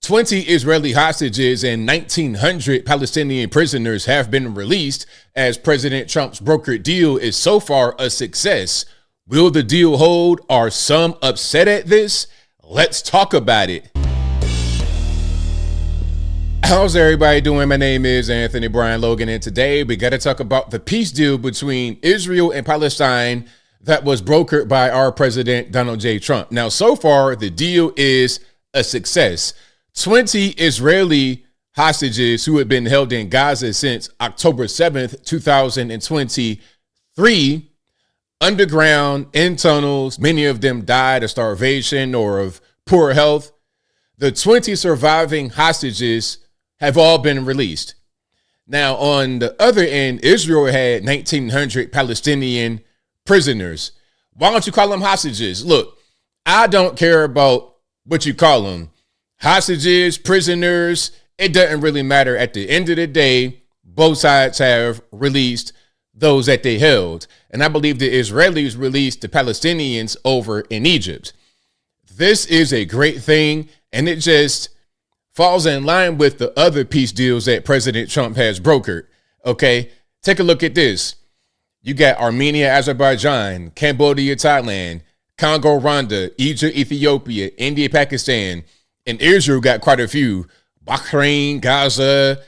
20 Israeli hostages and 1,900 Palestinian prisoners have been released as President Trump's brokered deal is so far a success. Will the deal hold? Are some upset at this? Let's talk about it. How's everybody doing? My name is Anthony Brian Logan, and today we got to talk about the peace deal between Israel and Palestine that was brokered by our president, Donald J. Trump. Now, so far, the deal is a success. 20 Israeli hostages who had been held in Gaza since October 7th, 2023, underground, in tunnels. Many of them died of starvation or of poor health. The 20 surviving hostages have all been released. Now, on the other end, Israel had 1,900 Palestinian prisoners. Why don't you call them hostages? Look, I don't care about what you call them. Hostages, prisoners, it doesn't really matter. At the end of the day, both sides have released those that they held. And I believe the Israelis released the Palestinians over in Egypt. This is a great thing, and it just falls in line with the other peace deals that President Trump has brokered. Okay, take a look at this. You got Armenia, Azerbaijan, Cambodia, Thailand, Congo, Rwanda, Egypt, Ethiopia, India, Pakistan, and Israel got quite a few. Bahrain, Gaza,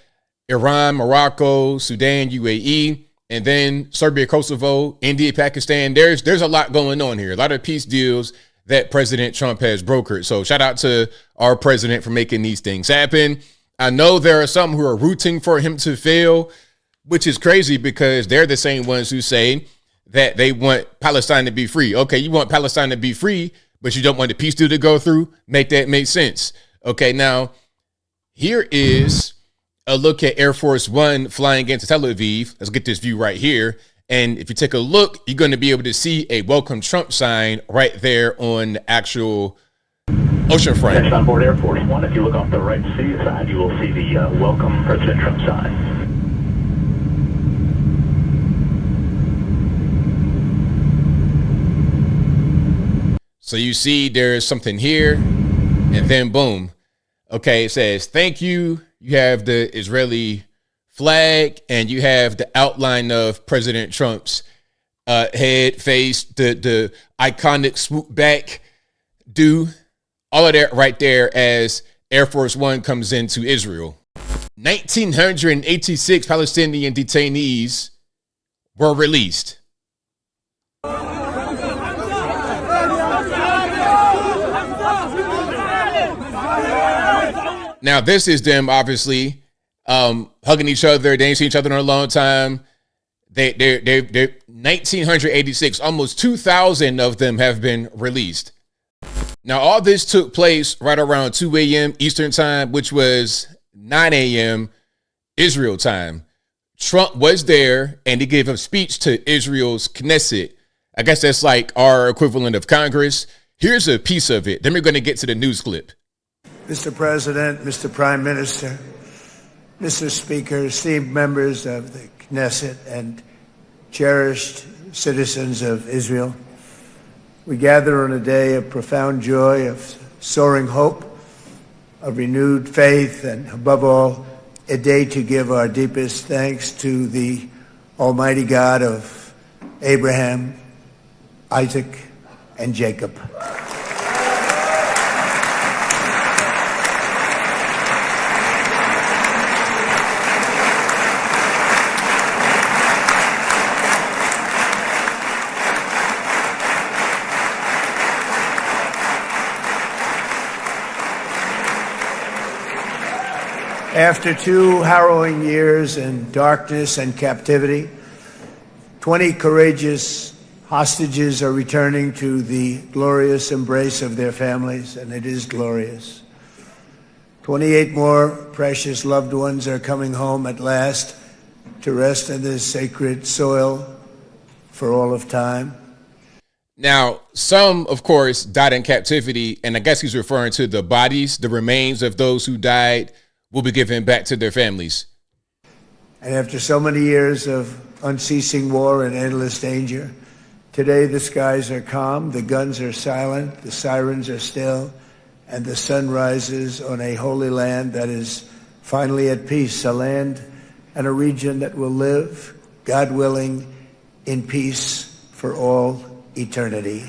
Iran, Morocco, Sudan, UAE, and then Serbia, Kosovo, India, Pakistan. There's a lot going on here. A lot of peace deals that President Trump has brokered. So shout out to our president for making these things happen. I know there are some who are rooting for him to fail, which is crazy because they're the same ones who say that they want Palestine to be free. Okay, you want Palestine to be free, but you don't want the peace deal to go through? Make that make sense. Okay, now here is a look at Air Force One flying into Tel Aviv. Let's get this view right here. And if you take a look, you're going to be able to see a Welcome Trump sign right there on the actual oceanfront. Next on board Air Force One, if you look off the right sea side, you will see the Welcome President Trump sign. So you see there's something here, and then boom. Okay, it says, thank you. You have the Israeli flag, and you have the outline of President Trump's head, face, the iconic swoop back do. All of that right there as Air Force One comes into Israel. 1,986 Palestinian detainees were released. Now, this is them obviously hugging each other. They ain't seen each other in a long time. They're 1,986, almost 2,000 of them have been released. Now, all this took place right around 2 a.m. Eastern time, which was 9 a.m. Israel time. Trump was there, and he gave a speech to Israel's Knesset. I guess that's like our equivalent of Congress. Here's a piece of it. Then we're going to get to the news clip. Mr. President, Mr. Prime Minister, Mr. Speaker, esteemed members of the Knesset and cherished citizens of Israel, we gather on a day of profound joy, of soaring hope, of renewed faith, and above all, a day to give our deepest thanks to the Almighty God of Abraham, Isaac, and Jacob. After 2 harrowing years in darkness and captivity, 20 courageous hostages are returning to the glorious embrace of their families, and it is glorious. 28 more precious loved ones are coming home at last to rest in this sacred soil for all of time. Now, some, of course, died in captivity, and I guess he's referring to the bodies, the remains of those who died will be given back to their families. And after so many years of unceasing war and endless danger, today the skies are calm, the guns are silent, the sirens are still, and the sun rises on a holy land that is finally at peace, a land and a region that will live, God willing, in peace for all eternity.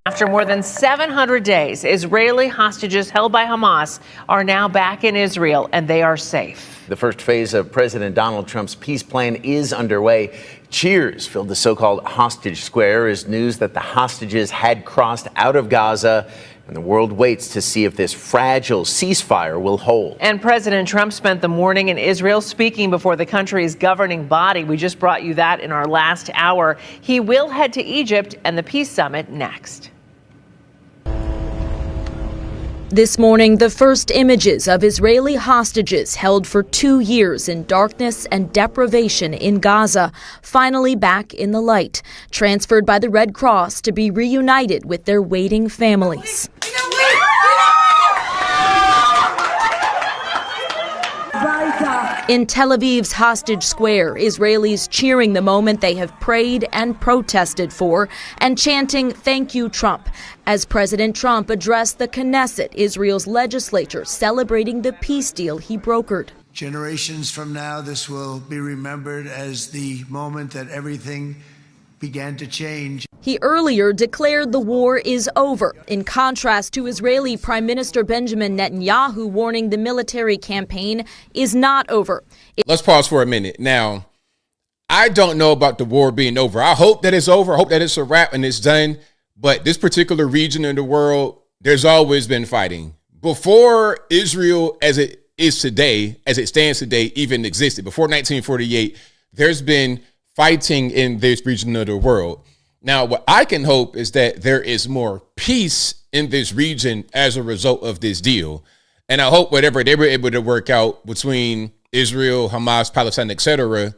After more than 700 days, Israeli hostages held by Hamas are now back in Israel, and they are safe. The first phase of President Donald Trump's peace plan is underway. Cheers filled the so-called hostage square as news that the hostages had crossed out of Gaza, and the world waits to see if this fragile ceasefire will hold. And President Trump spent the morning in Israel speaking before the country's governing body. We just brought you that in our last hour. He will head to Egypt and the peace summit next. This morning, the first images of Israeli hostages held for 2 years in darkness and deprivation in Gaza, finally back in the light, transferred by the Red Cross to be reunited with their waiting families. In Tel Aviv's Hostage Square, Israelis cheering the moment they have prayed and protested for and chanting "Thank you, Trump," as President Trump addressed the Knesset, Israel's legislature, celebrating the peace deal he brokered. Generations from now, this will be remembered as the moment that everything began to change. He earlier declared the war is over, in contrast to Israeli Prime Minister Benjamin Netanyahu warning the military campaign is not over. Let's pause for a minute. Now, I don't know about the war being over. I hope that it's over. I hope that it's a wrap and it's done. But this particular region of the world, there's always been fighting. Before Israel, as it is today, as it stands today, even existed, before 1948, there's been fighting in this region of the world. Now, what I can hope is that there is more peace in this region as a result of this deal. And I hope whatever they were able to work out between Israel, Hamas, Palestine, etc.,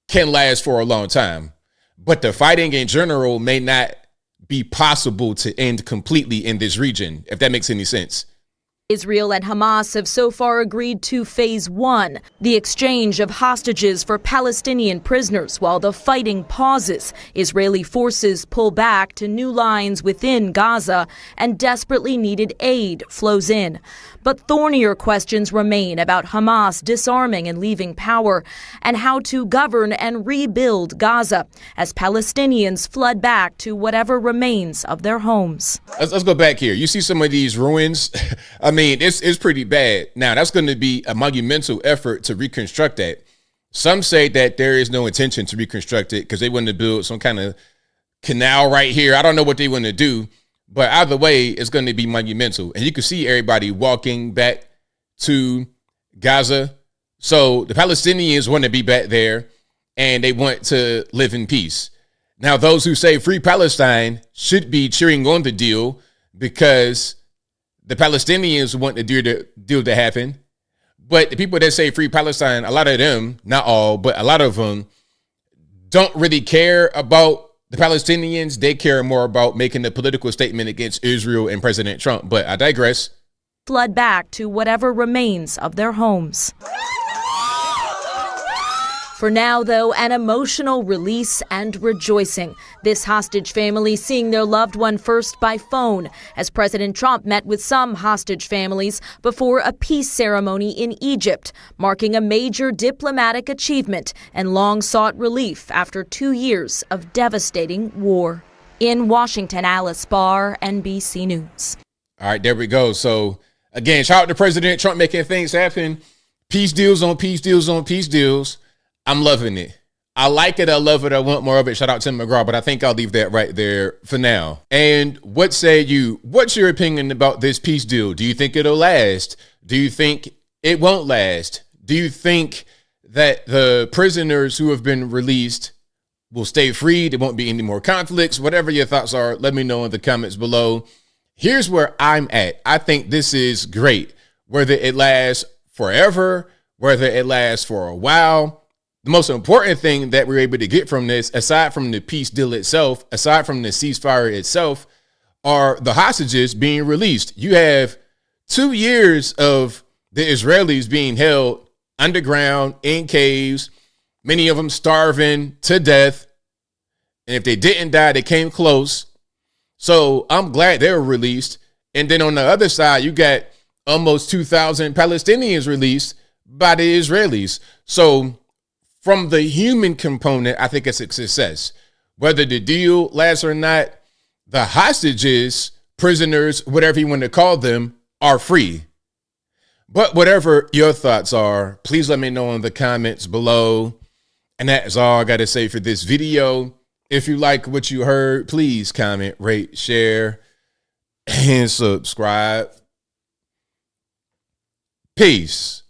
can last for a long time. But the fighting in general may not be possible to end completely in this region, if that makes any sense. Israel and Hamas have so far agreed to phase 1, the exchange of hostages for Palestinian prisoners while the fighting pauses. Israeli forces pull back to new lines within Gaza and desperately needed aid flows in. But thornier questions remain about Hamas disarming and leaving power and how to govern and rebuild Gaza as Palestinians flood back to whatever remains of their homes. Let's go back here. You see some of these ruins. I mean, it's pretty bad. Now, that's going to be a monumental effort to reconstruct that. Some say that there is no intention to reconstruct it because they want to build some kind of canal right here. I don't know what they want to do. But either way, it's going to be monumental. And you can see everybody walking back to Gaza. So the Palestinians want to be back there and they want to live in peace. Now, those who say free Palestine should be cheering on the deal because the Palestinians want the deal to happen. But the people that say free Palestine, a lot of them, not all, but a lot of them don't really care about the Palestinians. They care more about making a political statement against Israel and President Trump. But I digress. Flood back to whatever remains of their homes. For now, though, an emotional release and rejoicing. This hostage family seeing their loved one first by phone as President Trump met with some hostage families before a peace ceremony in Egypt, marking a major diplomatic achievement and long-sought relief after 2 years of devastating war. In Washington, Alice Barr, NBC News. All right, there we go. So, again, shout out to President Trump making things happen. Peace deals on peace deals on peace deals. I'm loving it. I like it. I love it. I want more of it. Shout out to Tim McGraw, but I think I'll leave that right there for now. And what say you? What's your opinion about this peace deal? Do you think it'll last? Do you think it won't last? Do you think that the prisoners who have been released will stay free? There won't be any more conflicts. Whatever your thoughts are, let me know in the comments below. Here's where I'm at. I think this is great. Whether it lasts forever, whether it lasts for a while, the most important thing that we're able to get from this, aside from the peace deal itself, aside from the ceasefire itself, are the hostages being released. You have 2 years of the Israelis being held underground in caves, many of them starving to death. And if they didn't die, they came close. So I'm glad they were released. And then on the other side, you got almost 2,000 Palestinians released by the Israelis. So from the human component, I think it's a success. Whether the deal lasts or not, the hostages, prisoners, whatever you want to call them, are free. But whatever your thoughts are, please let me know in the comments below. And that is all I got to say for this video. If you like what you heard, please comment, rate, share, and subscribe. Peace.